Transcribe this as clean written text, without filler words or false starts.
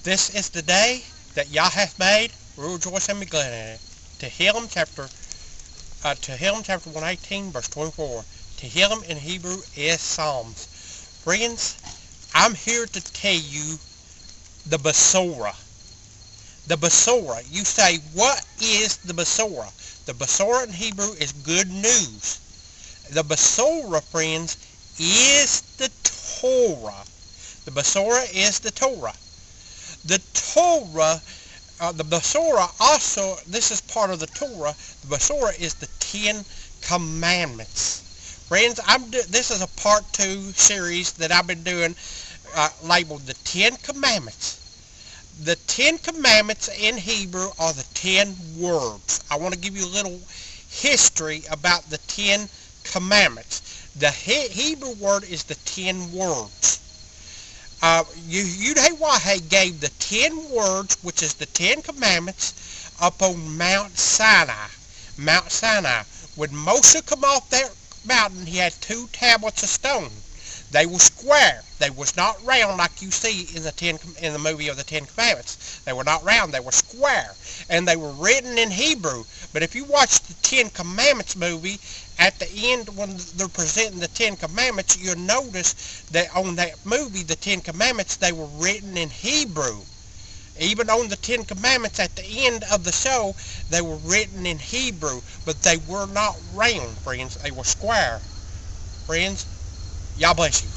This is the day that Yah hath made. We will rejoice and be glad in it. Tehillim chapter 118, verse 24. Tehillim in Hebrew is Psalms. Friends, I'm here to tell you the Besorah. The Besorah. You say, what is the Besorah? The Besorah in Hebrew is good news. The Besorah, friends, is the Torah. The Besorah is the Torah. The Torah, the Besorah also, this is part of the Torah. The Besorah is the 10 Commandments. Friends, this is a part 2 series that I've been doing labeled the 10 Commandments. The 10 Commandments in Hebrew are the 10 words. I want to give you a little history about the 10 Commandments. The Hebrew word is the 10 words. Yudhe gave the 10 words, which is the 10 Commandments, up on Mount Sinai. Mount Sinai. When Moshe come off that mountain, he had 2 tablets of stone. They were square. They was not round like you see in the movie of the 10 Commandments. They were not round. They were square. And they were written in Hebrew. But if you watch the 10 Commandments movie, at the end when they're presenting the 10 Commandments, you'll notice that on that movie, the 10 Commandments, they were written in Hebrew. Even on the 10 Commandments at the end of the show, they were written in Hebrew. But they were not round, friends. They were square. Friends, Yah bless you.